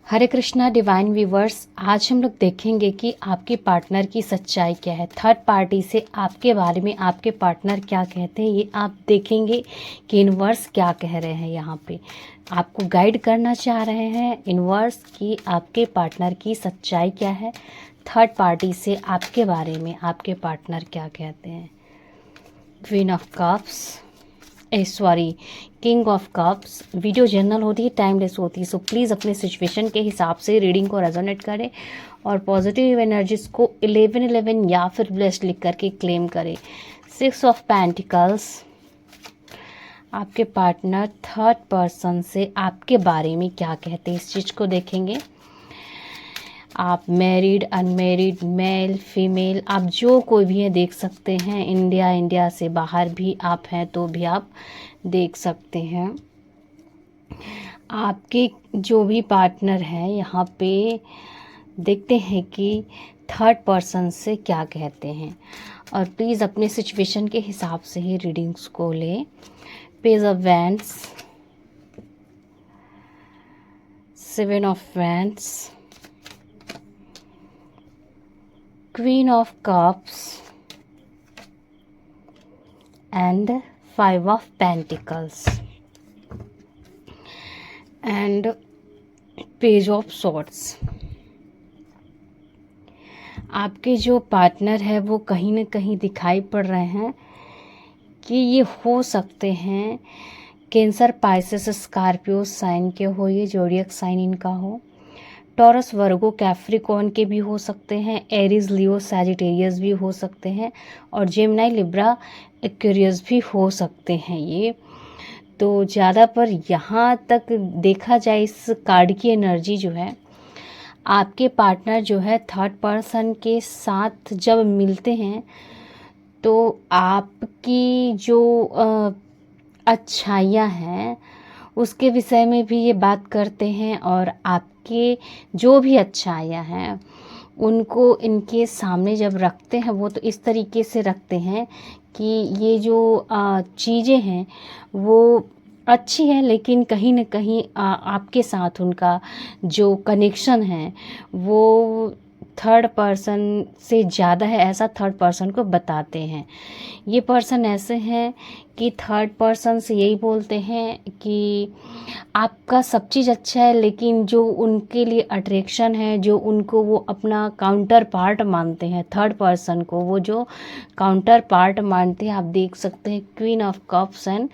हरे Krishna divine viewers, आज हम लोग देखेंगे कि आपके पार्टनर की सच्चाई क्या है। थर्ड पार्टी से आपके बारे में आपके पार्टनर क्या कहते हैं, ये आप देखेंगे कि यूनिवर्स क्या कह रहे हैं। यहाँ पे आपको गाइड करना चाह रहे हैं यूनिवर्स कि आपके पार्टनर की सच्चाई क्या है। थर्ड पार्टी से आपके बारे में आपके पार्टनर क्या कहते हैं। Queen of cups, king of cups. Video general होती है, टाइमलेस होती है, सो प्लीज़ अपने सिचुएशन के हिसाब से रीडिंग को रेजोनेट करें और पॉजिटिव एनर्जीज को 1111 या फिर ब्लेस्ड लिख करके क्लेम करें। 6 ऑफ पेंटिकल्स, आपके पार्टनर थर्ड पर्सन से आपके बारे में क्या कहते हैं, इस चीज़ को देखेंगे। आप मैरिड, अनमैरिड, मेल, फीमेल, आप जो कोई भी है देख सकते हैं। इंडिया से बाहर भी आप हैं तो भी आप देख सकते हैं। आपके जो भी पार्टनर हैं यहाँ पे देखते हैं कि थर्ड पर्सन से क्या कहते हैं, और प्लीज़ अपने सिचुएशन के हिसाब से ही रीडिंग्स को लें। Page of wands, 7 of wands, Queen of Cups and 5 of Pentacles and Page of Swords। आपके जो पार्टनर है वो कहीं ना कहीं दिखाई पड़ रहे हैं कि ये हो सकते हैं कैंसर, पाइसेस, स्कॉर्पियो साइन के हो, ये ज़ोडिएक साइन इनका हो। टॉरस, वर्गो, कैप्रिकॉर्न के भी हो सकते हैं। एरीज, लियो, सैजिटेरियस भी हो सकते हैं, और जेमिनी, लिब्रा, एक्वेरियस भी हो सकते हैं। ये तो ज़्यादा पर यहाँ तक देखा जाए इस कार्ड की एनर्जी जो है, आपके पार्टनर जो है थर्ड पर्सन के साथ जब मिलते हैं तो आपकी जो अच्छाइयाँ हैं उसके विषय में भी ये बात करते हैं, और आपके जो भी अच्छाइयाँ हैं उनको इनके सामने जब रखते हैं वो तो इस तरीके से रखते हैं कि ये जो चीज़ें हैं वो अच्छी है, लेकिन कहीं ना कहीं आपके साथ उनका जो कनेक्शन है वो थर्ड पर्सन से ज़्यादा है, ऐसा थर्ड पर्सन को बताते हैं। ये पर्सन ऐसे हैं कि थर्ड पर्सन से यही बोलते हैं कि आपका सब चीज़ अच्छा है, लेकिन जो उनके लिए अट्रैक्शन है, जो उनको वो अपना काउंटर पार्ट मानते हैं, थर्ड पर्सन को वो जो काउंटर पार्ट मानते हैं, आप देख सकते हैं queen of cups and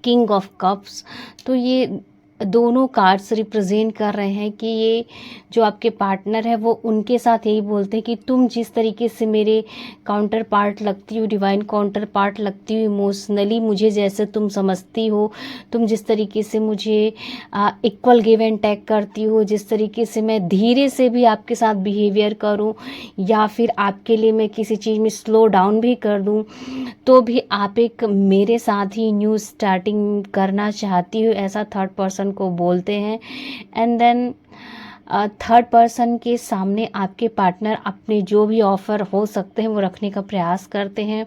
king of cups. तो ये दोनों कार्ड्स रिप्रेजेंट कर रहे हैं कि ये जो आपके पार्टनर है वो उनके साथ यही बोलते हैं कि तुम जिस तरीके से मेरे काउंटर पार्ट लगती हो, डिवाइन काउंटर पार्ट लगती हो, इमोशनली मुझे जैसे तुम समझती हो, तुम जिस तरीके से मुझे इक्वल गिव एंड टेक करती हो, जिस तरीके से मैं धीरे से भी आपके साथ बिहेवियर करूं या फिर आपके लिए मैं किसी चीज़ में स्लो डाउन भी कर दूं तो भी आप एक मेरे साथ ही न्यू स्टार्टिंग करना चाहती हो, ऐसा थर्ड पर्सन को बोलते हैं। एंड देन थर्ड पर्सन के सामने आपके पार्टनर अपने जो भी ऑफ़र हो सकते हैं वो रखने का प्रयास करते हैं।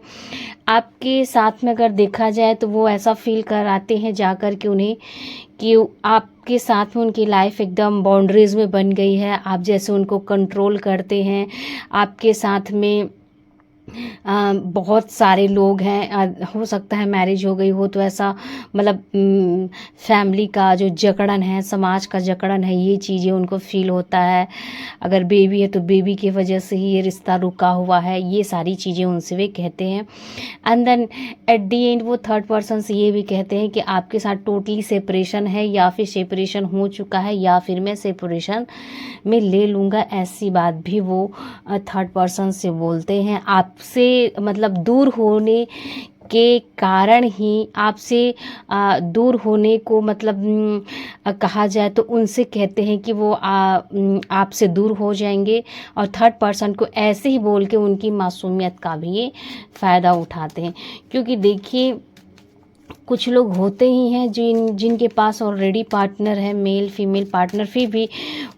आपके साथ में अगर देखा जाए तो वो ऐसा फील कराते हैं जाकर के उन्हें कि आपके साथ में उनकी लाइफ एकदम बाउंड्रीज में बन गई है, आप जैसे उनको कंट्रोल करते हैं। आपके साथ में बहुत सारे लोग हैं, हो सकता है मैरिज हो गई हो तो ऐसा मतलब फैमिली का जो जकड़न है, समाज का जकड़न है, ये चीज़ें उनको फील होता है। अगर बेबी है तो बेबी की वजह से ही ये रिश्ता रुका हुआ है, ये सारी चीज़ें उनसे वे कहते हैं। And then at the end वो थर्ड पर्सन से ये भी कहते हैं कि आपके साथ टोटली सेपरेशन है, या फिर सेपरेशन हो चुका है, या फिर मैं सेपरेशन में ले लूँगा, ऐसी बात भी वो थर्ड पर्सन से बोलते हैं। आपसे मतलब दूर होने के कारण ही आपसे दूर होने को मतलब कहा जाए तो उनसे कहते हैं कि वो आपसे दूर हो जाएंगे, और थर्ड पर्सन को ऐसे ही बोल के उनकी मासूमियत का भी ये फ़ायदा उठाते हैं। क्योंकि देखिए कुछ लोग होते ही हैं जिनके पास ऑलरेडी पार्टनर है, मेल फीमेल पार्टनर, फिर भी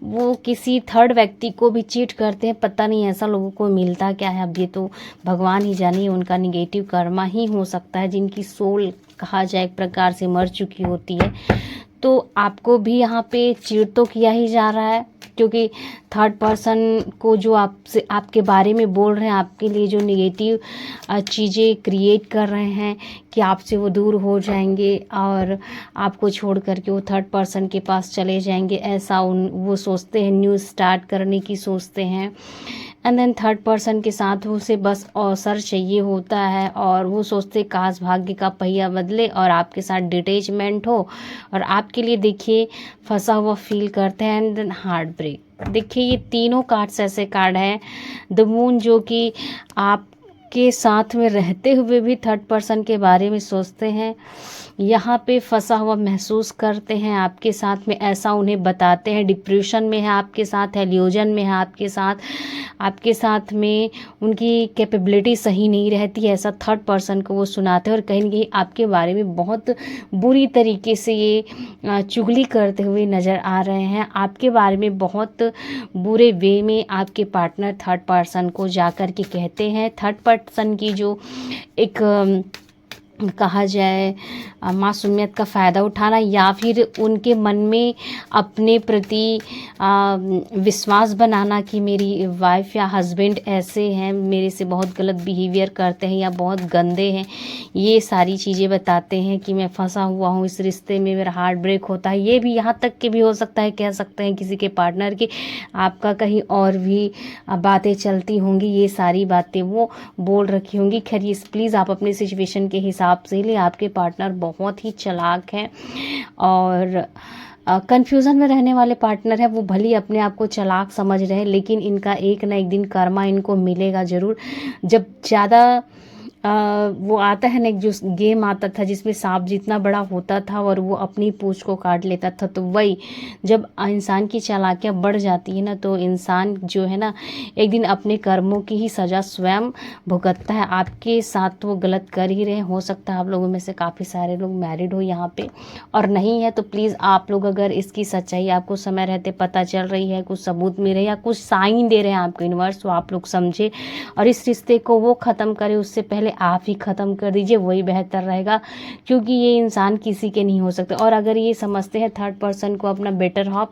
वो किसी थर्ड व्यक्ति को भी चीट करते हैं। पता नहीं ऐसा लोगों को मिलता क्या है, अब ये तो भगवान ही जाने, उनका निगेटिव कर्मा ही हो सकता है, जिनकी सोल कहा जाए एक प्रकार से मर चुकी होती है। तो आपको भी यहाँ पे चीट तो किया ही जा रहा है, क्योंकि थर्ड पर्सन को जो आपसे आपके बारे में बोल रहे हैं, आपके लिए जो नेगेटिव चीज़ें क्रिएट कर रहे हैं कि आपसे वो दूर हो जाएंगे और आपको छोड़ करके वो थर्ड पर्सन के पास चले जाएंगे, ऐसा वो सोचते हैं, न्यू स्टार्ट करने की सोचते हैं। एंड देन थर्ड पर्सन के साथ उसे बस अवसर चाहिए होता है और वो सोचते काश भाग्य का पहिया बदले और आपके साथ डिटैचमेंट हो और आपके लिए देखिए फंसा हुआ फील करते हैं। And then heartbreak. देखिए ये तीनों कार्ड्स ऐसे कार्ड हैं, द मून जो कि आपके साथ में रहते हुए भी थर्ड पर्सन के बारे में सोचते हैं, यहाँ पे फंसा हुआ महसूस करते हैं आपके साथ में, ऐसा उन्हें बताते हैं, डिप्रेशन में है आपके साथ, इल्यूजन में है आपके साथ में उनकी कैपेबिलिटी सही नहीं रहती है, ऐसा थर्ड पर्सन को वो सुनाते हैं और कहीं ना कहीं आपके बारे में बहुत बुरी तरीके से ये चुगली करते हुए नज़र आ रहे हैं। आपके बारे में बहुत बुरे वे में आपके पार्टनर थर्ड पर्सन को जा कर के कहते हैं। थर्ड पर्सन की जो एक कहा जाए मासूमियत का फ़ायदा उठाना या फिर उनके मन में अपने प्रति विश्वास बनाना कि मेरी वाइफ या हस्बैंड ऐसे हैं, मेरे से बहुत गलत बिहेवियर करते हैं या बहुत गंदे हैं, ये सारी चीज़ें बताते हैं कि मैं फंसा हुआ हूँ इस रिश्ते में, मेरा हार्ट ब्रेक होता है। ये भी यहाँ तक के भी हो सकता है, कह सकते हैं किसी के पार्टनर की आपका कहीं और भी बातें चलती होंगी, ये सारी बातें वो बोल रखी होंगी। खैर ये प्लीज़ आप अपने सिचुएशन के हिसाब से ले, आपके पार्टनर बहुत ही चालाक हैं और कंफ्यूजन में रहने वाले पार्टनर है। वो भले अपने आप को चालाक समझ रहे हैं, लेकिन इनका एक ना एक दिन कर्मा इनको मिलेगा ज़रूर। जब ज़्यादा वो आता है ना, एक जो गेम आता था जिसमें सांप जितना बड़ा होता था और वो अपनी पूंछ को काट लेता था, तो वही जब इंसान की चालाकियाँ बढ़ जाती है ना, तो इंसान जो है ना एक दिन अपने कर्मों की ही सज़ा स्वयं भुगतता है। आपके साथ तो वो गलत कर ही रहे हैं। हो सकता है आप लोगों में से काफ़ी सारे लोग मैरिड हो यहाँ पे, और नहीं है तो प्लीज़ आप लोग अगर इसकी सच्चाई आपको समय रहते पता चल रही है, कुछ सबूत मिल रहे हैं या कुछ साइन दे रहे हैं आपको यूनिवर्स, तो आप लोग समझे और इस रिश्ते को वो ख़त्म करे, उससे पहले आप ही ख़त्म कर दीजिए, वही बेहतर रहेगा, क्योंकि ये इंसान किसी के नहीं हो सकते। और अगर ये समझते हैं थर्ड पर्सन को अपना बेटर हाफ,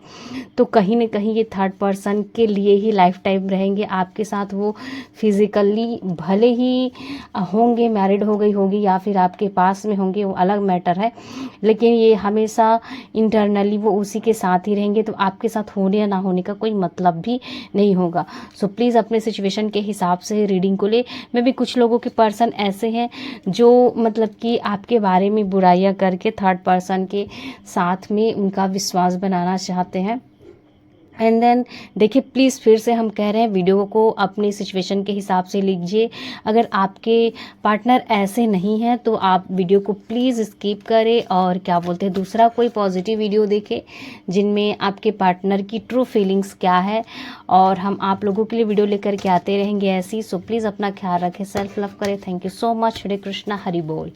तो कहीं ना कहीं ये थर्ड पर्सन के लिए ही लाइफ टाइम रहेंगे आपके साथ। वो फिजिकली भले ही होंगे, मैरिड हो गई होगी या फिर आपके पास में होंगे, वो अलग मैटर है, लेकिन ये हमेशा इंटरनली वो उसी के साथ ही रहेंगे, तो आपके साथ होने या ना होने का कोई मतलब भी नहीं होगा। सो प्लीज़ अपने सिचुएशन के हिसाब से रीडिंग को ले। मैं भी कुछ लोगों के पर्सन ऐसे हैं जो मतलब कि आपके बारे में बुराइयां करके थर्ड पर्सन के साथ में उनका विश्वास बनाना चाहते हैं। एंड देन देखिए प्लीज़ फिर से हम कह रहे हैं वीडियो को अपनी सिचुएशन के हिसाब से लीजिए। अगर आपके पार्टनर ऐसे नहीं हैं तो आप वीडियो को प्लीज़ स्किप करें और क्या बोलते हैं दूसरा कोई पॉजिटिव वीडियो देखें जिनमें आपके पार्टनर की ट्रू फीलिंग्स क्या है, और हम आप लोगों के लिए वीडियो लेकर के आते रहेंगे ऐसी। सो प्लीज़ अपना ख्याल रखें, सेल्फ लव करें। Thank you so much. हरे कृष्णा, हरि बोल।